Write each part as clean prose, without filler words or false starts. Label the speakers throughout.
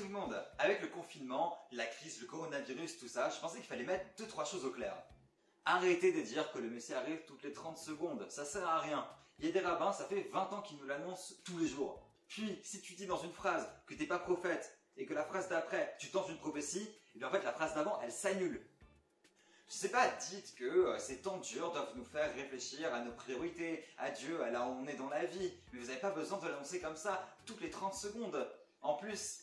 Speaker 1: tout le monde. Avec le confinement, la crise, le coronavirus, tout ça, je pensais qu'il fallait mettre 2-3 choses au clair. Arrêtez de dire que le Messie arrive toutes les 30 secondes, ça sert à rien. Il y a des rabbins, ça fait 20 ans qu'ils nous l'annoncent tous les jours. Puis, si tu dis dans une phrase que t'es pas prophète, et que la phrase d'après, tu tentes une prophétie, et bien en fait la phrase d'avant, elle s'annule. Je sais pas, dites que ces temps durs doivent nous faire réfléchir à nos priorités, à Dieu, à là où on est dans la vie, mais vous n'avez pas besoin de l'annoncer comme ça, toutes les 30 secondes. En plus,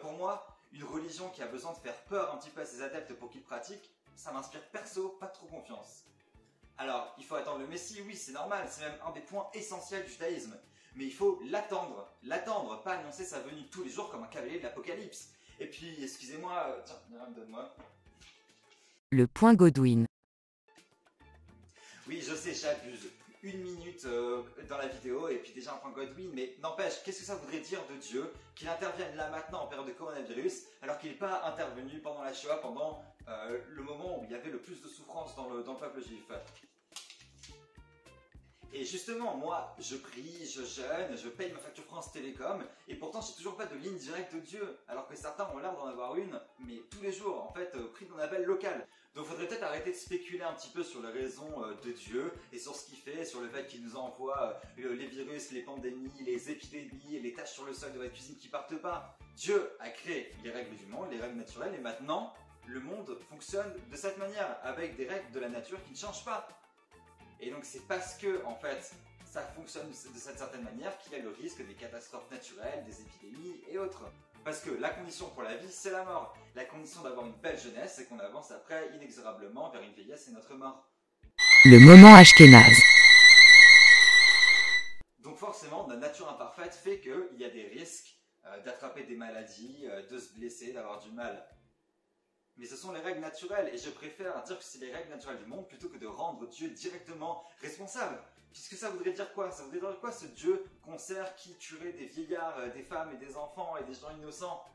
Speaker 1: pour moi, une religion qui a besoin de faire peur un petit peu à ses adeptes pour qu'ils pratiquent, ça m'inspire perso pas trop confiance. Alors, il faut attendre le Messie, oui, c'est normal, c'est même un des points essentiels du judaïsme. Mais il faut l'attendre, pas annoncer sa venue tous les jours comme un cavalier de l'Apocalypse. Et puis, excusez-moi, tiens, donne-moi.
Speaker 2: Le point Godwin.
Speaker 1: Oui, je sais, j'abuse. 1 minute dans la vidéo et puis déjà un point Godwin, mais n'empêche, qu'est-ce que ça voudrait dire de Dieu qu'il intervienne là maintenant en période de coronavirus alors qu'il n'est pas intervenu pendant la Shoah, pendant le moment où il y avait le plus de souffrance dans le peuple juif. Et justement, moi, je prie, je jeûne, je paye ma facture France Télécom, et pourtant j'ai toujours pas de ligne directe de Dieu, alors que certains ont l'air d'en avoir une, mais tous les jours, en fait, prix d'un appel local. Donc faudrait peut-être arrêter de spéculer un petit peu sur les raisons de Dieu, et sur ce qu'il fait, sur le fait qu'il nous envoie les virus, les pandémies, les épidémies, les taches sur le sol de votre cuisine qui partent pas. Dieu a créé les règles du monde, les règles naturelles, et maintenant, le monde fonctionne de cette manière, avec des règles de la nature qui ne changent pas. Et donc c'est parce que, en fait, ça fonctionne de cette certaine manière qu'il y a le risque des catastrophes naturelles, des épidémies et autres. Parce que la condition pour la vie, c'est la mort. La condition d'avoir une belle jeunesse, c'est qu'on avance après inexorablement vers une vieillesse et notre mort.
Speaker 2: Le moment Ashkénaze.
Speaker 1: Donc forcément, notre nature imparfaite fait qu'il y a des risques d'attraper des maladies, de se blesser, d'avoir du mal. Mais ce sont les règles naturelles, et je préfère dire que c'est les règles naturelles du monde plutôt que de rendre Dieu directement responsable. Puisque ça voudrait dire quoi? Ça voudrait dire quoi ce Dieu qu'on sert qui tuerait des vieillards, des femmes et des enfants et des gens innocents?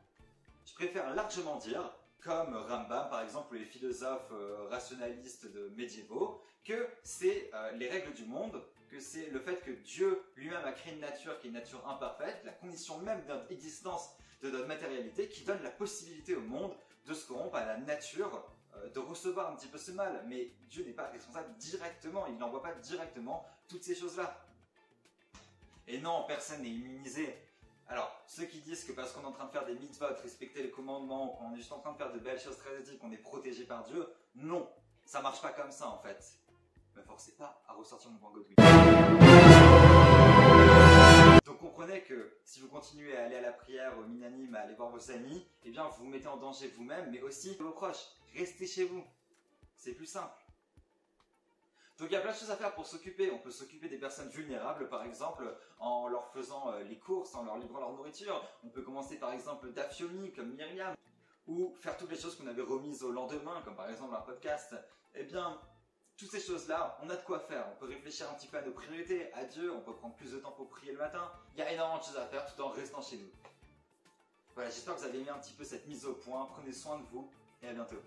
Speaker 1: Je préfère largement dire, comme Rambam par exemple ou les philosophes rationalistes médiévaux, que c'est les règles du monde, que c'est le fait que Dieu lui-même a créé une nature qui est une nature imparfaite, la condition même de notre existence, de notre matérialité, qui donne la possibilité au monde de se corrompre à la nature, de recevoir un petit peu ce mal. Mais Dieu n'est pas responsable directement, il n'envoie pas directement toutes ces choses-là. Et non, personne n'est immunisé. Alors, ceux qui disent que parce qu'on est en train de faire des mitzvot, respecter les commandements, qu'on est juste en train de faire de belles choses très éthiques, qu'on est protégé par Dieu, non, ça marche pas comme ça en fait. Me forcez pas à ressortir mon point Godwin. Donc comprenez que si vous continuez à aller à la prière, au minanim, à aller voir vos amis, eh bien vous vous mettez en danger vous-même, mais aussi vos proches. Restez chez vous. C'est plus simple. Donc il y a plein de choses à faire pour s'occuper. On peut s'occuper des personnes vulnérables, par exemple, en leur faisant les courses, en leur livrant leur nourriture. On peut commencer par exemple d'Afyomi, comme Myriam, ou faire toutes les choses qu'on avait remises au lendemain, comme par exemple un podcast. Eh bien, toutes ces choses-là, on a de quoi faire. On peut réfléchir un petit peu à nos priorités, à Dieu, on peut prendre plus de temps pour prier le matin. Il y a énormément de choses à faire tout en restant chez nous. Voilà, j'espère que vous avez aimé un petit peu cette mise au point. Prenez soin de vous et à bientôt.